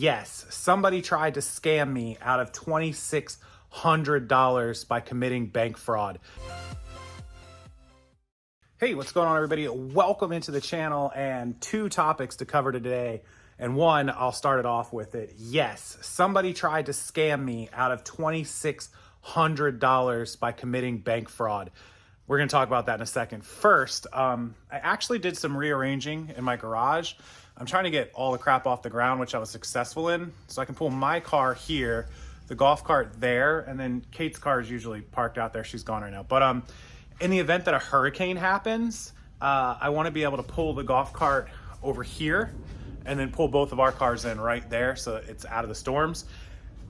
Yes, somebody tried to scam me out of $2,600 by committing bank fraud. Hey, what's going on, everybody? Welcome into the channel, and two topics to cover today. And one, I'll start it off with it. Yes, somebody tried to scam me out of $2,600 by committing bank fraud. We're going to talk about that in a second. First, I actually did some rearranging in my garage. I'm trying to get all the crap off the ground, which I was successful in. So I can pull my car here, the golf cart there, and then Kate's car is usually parked out there. She's gone right now. But in the event that a hurricane happens, I want to be able to pull the golf cart over here and then pull both of our cars in right there so it's out of the storms.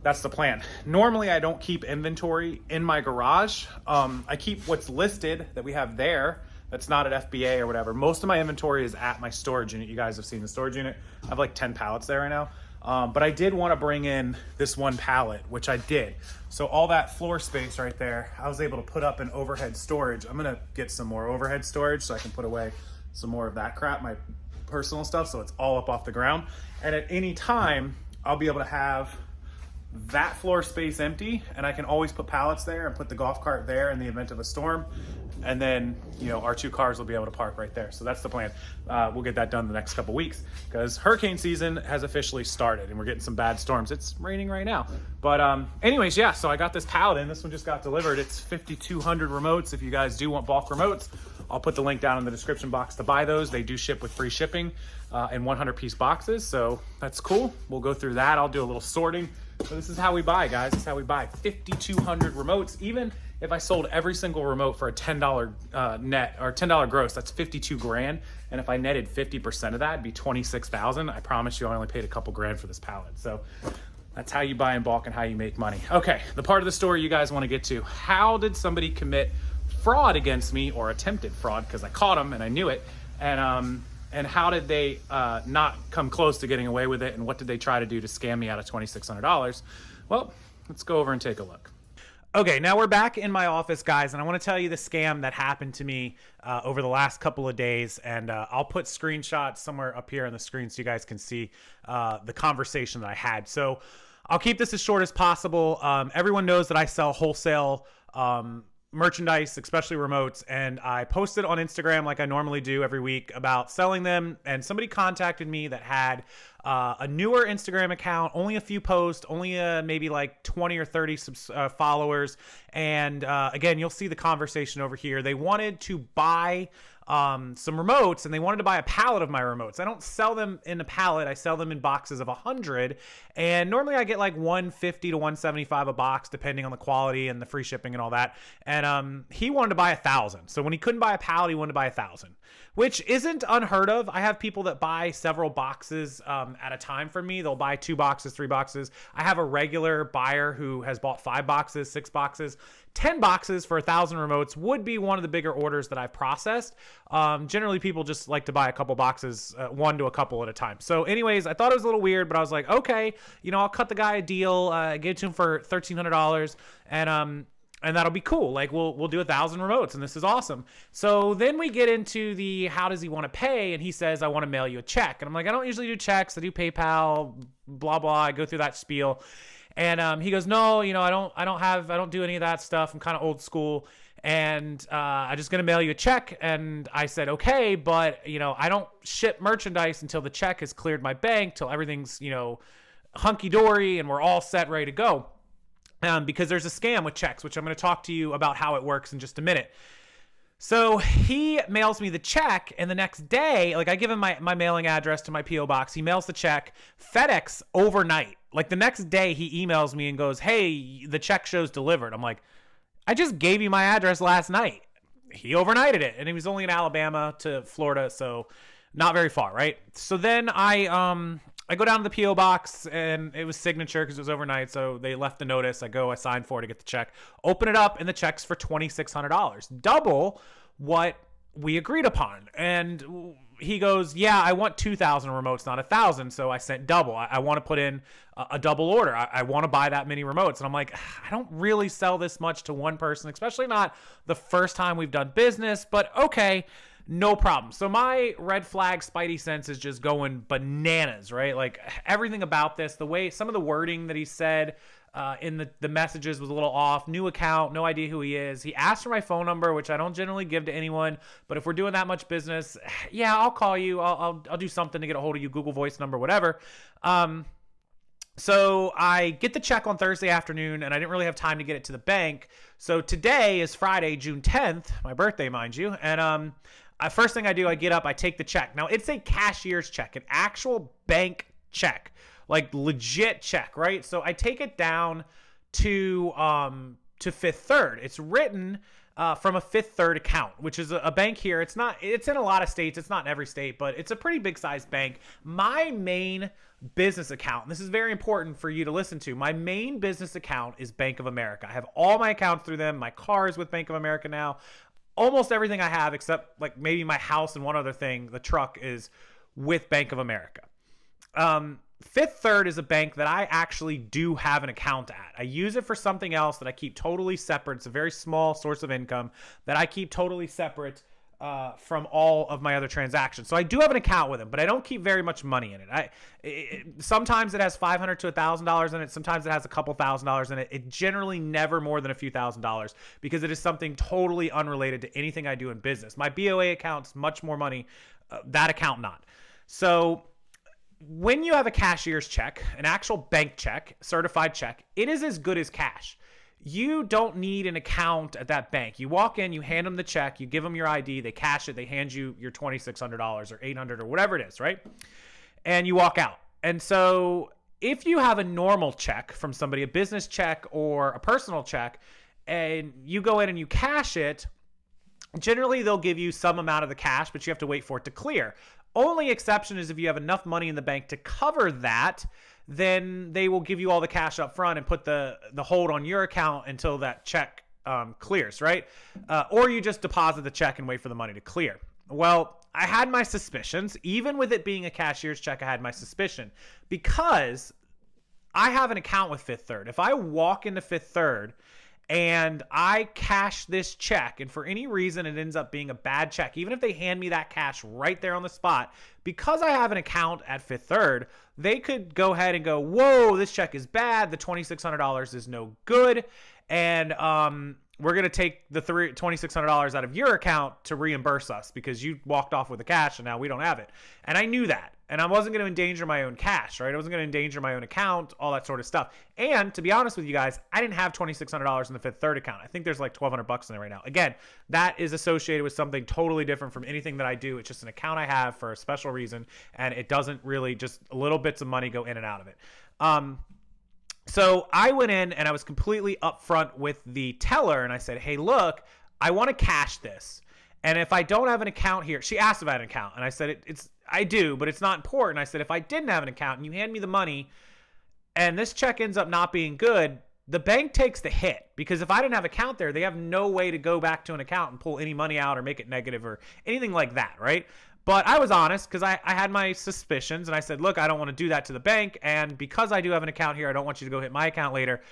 That's the plan. Normally, I don't keep inventory in my garage. I keep what's listed that we have there. That's not at FBA or whatever. Most of my inventory is at my storage unit. You guys have seen the storage unit. I have like 10 pallets there right now. But I did want to bring in this one pallet, which I did. So all that floor space right there, I was able to put up an overhead storage. I'm gonna get some more overhead storage so I can put away some more of that crap, my personal stuff, so it's all up off the ground. And at any time, I'll be able to have that floor space empty, and I can always put pallets there and put the golf cart there in the event of a storm. And then, you know, our two cars will be able to park right there. So that's the plan. We'll get that done the next couple weeks because hurricane season has officially started and we're getting some bad storms. It's raining right now. But anyways, yeah, so I got this pallet in. This one just got delivered. It's 5,200 remotes. If you guys do want bulk remotes, I'll put the link down in the description box to buy those. They do ship with free shipping in 100-piece boxes. So that's cool. We'll go through that. I'll do a little sorting. So this is how we buy, guys. This is how we buy 5,200 remotes. Even if I sold every single remote for a $10 net or $10 gross, that's 52 grand. And if I netted 50% of that, it'd be 26,000. I promise you I only paid a couple grand for this pallet. So that's how you buy in bulk and how you make money. Okay, the part of the story you guys want to get to. How did somebody commit fraud against me, or attempted fraud, because I caught them and I knew it. And how did they not come close to getting away with it? And what did they try to do to scam me out of $2,600? Well, let's go over and take a look. Okay, now we're back in my office, guys, and I want to tell you the scam that happened to me over the last couple of days, and I'll put screenshots somewhere up here on the screen so you guys can see the conversation that I had. So I'll keep this as short as possible. Everyone knows that I sell wholesale merchandise, especially remotes, and I posted on Instagram like I normally do every week about selling them, and somebody contacted me that had a newer Instagram account, only a few posts, only maybe like 20 or 30 followers, and again, you'll see the conversation over here. They wanted to buy some remotes, and they wanted to buy a pallet of my remotes. I don't sell them in a pallet. I sell them in boxes of 100, and normally I get like 150 to 175 a box, depending on the quality and the free shipping and all that. And he wanted to buy 1,000. So when he couldn't buy a pallet, he wanted to buy 1,000, which isn't unheard of. I have people that buy several boxes at a time from me. They'll buy 2 boxes, 3 boxes. I have a regular buyer who has bought 5 boxes, 6 boxes. 10 boxes for 1,000 remotes would be one of the bigger orders that I've processed. Generally, people just like to buy a couple boxes, 1 to a couple at a time. So anyways, I thought it was a little weird, but I was like, okay, you know, I'll cut the guy a deal, give it to him for $1,300, and that'll be cool. Like we'll do 1,000 remotes, and this is awesome. So then we get into the how does he want to pay, and he says, I want to mail you a check. And I'm like, I don't usually do checks. I do PayPal, blah blah. I go through that spiel. And he goes, no, you know, I don't do any of that stuff. I'm kind of old school, and I'm just gonna mail you a check. And I said, okay, but you know, I don't ship merchandise until the check has cleared my bank, till everything's, you know, hunky dory and we're all set, ready to go. Because there's a scam with checks, which I'm going to talk to you about how it works in just a minute. So he mails me the check, and the next day, like I give him my mailing address to my P.O. box. He mails the check, FedEx overnight. Like the next day he emails me and goes, hey, the check shows delivered. I'm like, I just gave you my address last night. He overnighted it, and he was only in Alabama to Florida, so not very far, right? So then I go down to the P.O. box, and it was signature because it was overnight, so they left the notice. I sign for it to get the check, open it up, and the check's for $2,600, double what we agreed upon. And he goes, yeah, I want 2,000 remotes, not 1,000. So I sent double. I want to put in a double order. I want to buy that many remotes. And I'm like, I don't really sell this much to one person, especially not the first time we've done business, but okay. No problem. So my red flag spidey sense is just going bananas, right? Like everything about this, the way, some of the wording that he said in the messages was a little off. New account, no idea who he is. He asked for my phone number, which I don't generally give to anyone. But if we're doing that much business, yeah, I'll call you. I'll do something to get a hold of you, Google Voice number, whatever. So I get the check on Thursday afternoon, and I didn't really have time to get it to the bank. So today is Friday, June 10th, my birthday, mind you. And first thing I do, I get up, I take the check. Now, it's a cashier's check, an actual bank check, like legit check, right? So I take it down to Fifth Third. It's written from a Fifth Third account, which is a bank here. It's in a lot of states. It's not in every state, but it's a pretty big sized bank. My main business account, and this is very important for you to listen to, my main business account is Bank of America. I have all my accounts through them. My car is with Bank of America now. Almost everything I have, except like maybe my house and one other thing, the truck, is with Bank of America. Fifth Third is a bank that I actually do have an account at. I use it for something else that I keep totally separate. It's a very small source of income that I keep totally separate from all of my other transactions. So I do have an account with them, but I don't keep very much money in it. Sometimes it has $500 to $1,000 in it. Sometimes it has a couple $1,000s in it. It generally never more than a few $1,000s because it is something totally unrelated to anything I do in business. My BOA account's much more money. That account not. So when you have a cashier's check, an actual bank check, certified check, it is as good as cash. You don't need an account at that bank. You walk in, you hand them the check, you give them your ID, they cash it, they hand you your $2,600 or $800 or whatever it is, right? And you walk out. And so if you have a normal check from somebody, a business check or a personal check, and you go in and you cash it, generally they'll give you some amount of the cash, but you have to wait for it to clear. Only exception is if you have enough money in the bank to cover that, then they will give you all the cash up front and put the hold on your account until that check clears, right? Or you just deposit the check and wait for the money to clear. Well, I had my suspicions. Even with it being a cashier's check, I had my suspicion because I have an account with Fifth Third. If I walk into Fifth Third and I cash this check, and for any reason it ends up being a bad check, even if they hand me that cash right there on the spot, because I have an account at Fifth Third, they could go ahead and go, whoa, this check is bad. The $2,600 is no good. And we're going to take the $2,600 out of your account to reimburse us because you walked off with the cash and now we don't have it. And I knew that. And I wasn't going to endanger my own cash, right? I wasn't going to endanger my own account, all that sort of stuff. And to be honest with you guys, I didn't have $2,600 in the Fifth Third account. I think there's like $1,200 in there right now. Again, that is associated with something totally different from anything that I do. It's just an account I have for a special reason, and it doesn't really, just little bits of money go in and out of it. So I went in and I was completely upfront with the teller, and I said, hey, look, I want to cash this. And if I don't have an account here, she asked if I had an account, and I said, I do, but it's not important. I said, if I didn't have an account and you hand me the money and this check ends up not being good, the bank takes the hit, because if I didn't have an account there, they have no way to go back to an account and pull any money out or make it negative or anything like that, right? But I was honest because I had my suspicions, and I said, look, I don't want to do that to the bank, and because I do have an account here, I don't want you to go hit my account later.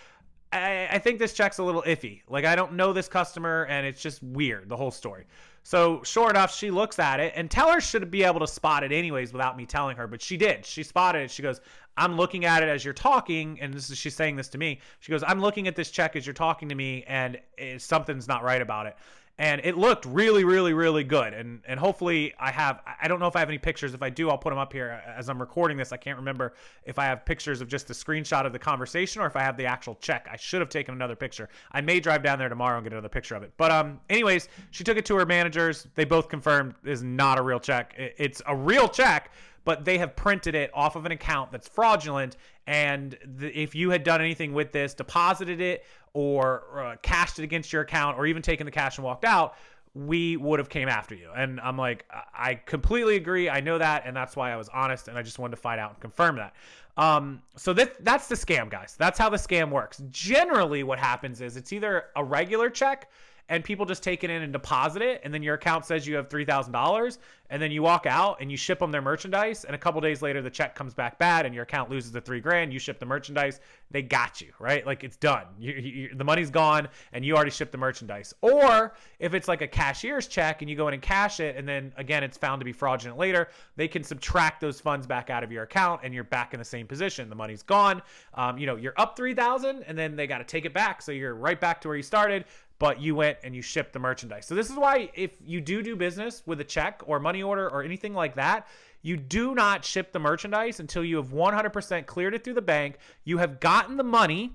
I think this check's a little iffy. Like, I don't know this customer, and it's just weird, the whole story. So sure enough, she looks at it, and tellers should be able to spot it anyways without me telling her, but she did. She spotted it. She goes, I'm looking at it as you're talking, and she's saying this to me. She goes, I'm looking at this check as you're talking to me, and something's not right about it. And it looked really, really, really good. And hopefully I don't know if I have any pictures. If I do, I'll put them up here as I'm recording this. I can't remember if I have pictures of just a screenshot of the conversation or if I have the actual check. I should have taken another picture. I may drive down there tomorrow and get another picture of it. But anyways, she took it to her managers. They both confirmed it is not a real check. It's a real check, but they have printed it off of an account that's fraudulent. And if you had done anything with this, deposited it or cashed it against your account or even taken the cash and walked out, we would have came after you. And I'm like, I completely agree. I know that. And that's why I was honest. And I just wanted to find out and confirm that. So that's the scam, guys. That's how the scam works. Generally what happens is it's either a regular check and people just take it in and deposit it, and then your account says you have $3,000, and then you walk out and you ship them their merchandise, and a couple days later the check comes back bad and your account loses the $3,000. You ship the merchandise, they got you, right? Like, it's done. The money's gone and you already shipped the merchandise. Or if it's like a cashier's check and you go in and cash it, and then again it's found to be fraudulent later, they can subtract those funds back out of your account and you're back in the same position. The money's gone. You're up 3,000 and then they got to take it back, so you're right back to where you started, but you went and you shipped the merchandise. So this is why if you do business with a check or money order or anything like that, you do not ship the merchandise until you have 100% cleared it through the bank, you have gotten the money,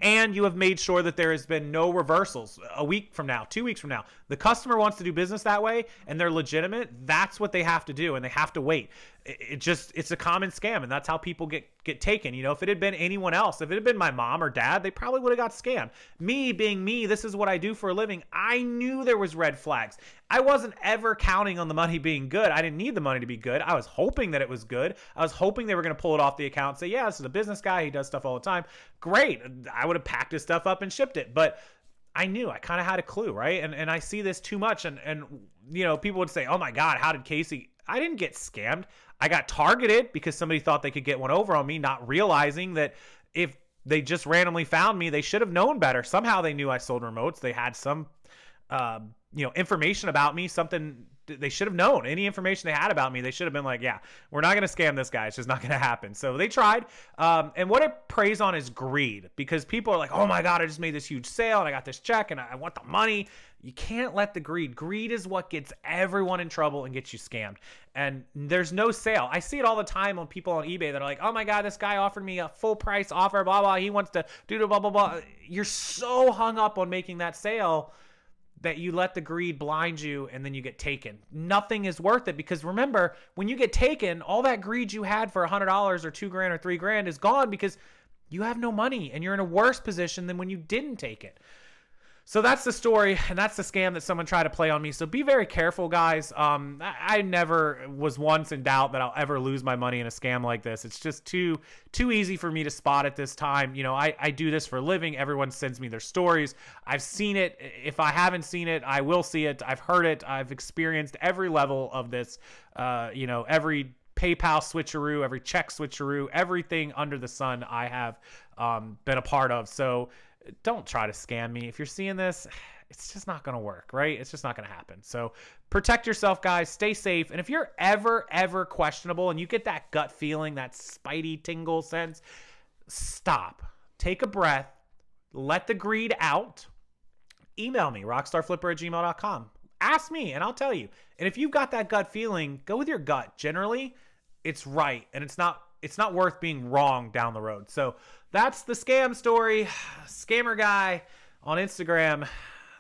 and you have made sure that there has been no reversals a week from now, 2 weeks from now. The customer wants to do business that way and they're legitimate. That's what they have to do, and they have to wait. It's a common scam, and that's how people get taken. If it had been anyone else, if it had been my mom or dad, they probably would have got scammed. Me being me, this is what I do for a living. I knew there was red flags. I wasn't ever counting on the money being good. I didn't need the money to be good. I was hoping that it was good. I was hoping they were going to pull it off the account and say, yeah, this is a business guy. He does stuff all the time. Great. I would have packed his stuff up and shipped it. But I knew, I kind of had a clue, right? And I see this too much. And people would say, oh my God, how did Casey? I didn't get scammed. I got targeted because somebody thought they could get one over on me, not realizing that if they just randomly found me, they should have known better. Somehow they knew I sold remotes. They had some, information about me, something they should have known. Any information they had about me, they should have been like, yeah, we're not going to scam this guy. It's just not going to happen. So they tried. And what it preys on is greed, because people are like, oh my God, I just made this huge sale and I got this check and I want the money. You can't let the greed. Greed is what gets everyone in trouble and gets you scammed. And there's no sale. I see it all the time on people on eBay that are like, oh my God, this guy offered me a full price offer, blah, blah. He wants to do blah, blah, blah. You're so hung up on making that sale that you let the greed blind you, and then you get taken. Nothing is worth it, because remember, when you get taken, all that greed you had for $100 or $2,000 or $3,000 is gone, because you have no money and you're in a worse position than when you didn't take it. So that's the story, and that's the scam that someone tried to play on me. So be very careful, guys. I never was once in doubt that I'll ever lose my money in a scam like this. It's just too easy for me to spot at this time. I do this for a living. Everyone sends me their stories. I've seen it. If I haven't seen it, I will see it. I've heard it. I've experienced every level of this, every PayPal switcheroo, every check switcheroo, everything under the sun I have been a part of. So don't try to scam me. If you're seeing this, it's just not going to work, right? It's just not going to happen. So protect yourself, guys. Stay safe. And if you're ever questionable and you get that gut feeling, that spidey tingle sense, stop. Take a breath. Let the greed out. Email me, rockstarflipper@gmail.com. Ask me and I'll tell you. And if you've got that gut feeling, go with your gut. Generally, it's right, and it's not worth being wrong down the road. So that's the scam story. Scammer guy on Instagram.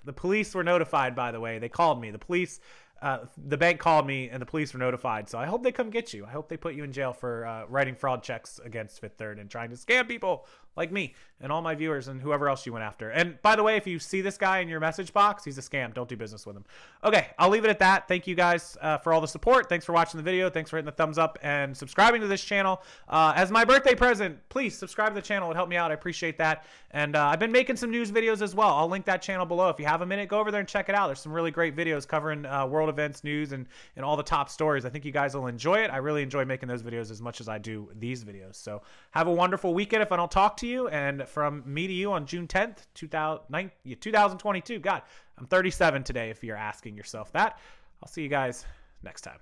The police were notified, by the way. They called me. The bank called me and the police were notified. So I hope they come get you. I hope they put you in jail for writing fraud checks against Fifth Third and trying to scam people like me and all my viewers and whoever else you went after. And by the way, if you see this guy in your message box, he's a scam. Don't do business with him. Okay, I'll leave it at that. Thank you guys for all the support. Thanks for watching the video. Thanks for hitting the thumbs up and subscribing to this channel. As my birthday present, please subscribe to the channel. It would help me out. I appreciate that. And I've been making some news videos as well. I'll link that channel below. If you have a minute, go over there and check it out. There's some really great videos covering world events, news, and all the top stories. I think you guys will enjoy it. I really enjoy making those videos as much as I do these videos. So have a wonderful weekend if I don't talk to you. And from me to you on June 10th, 2022. God, I'm 37 today if you're asking yourself that. I'll see you guys next time.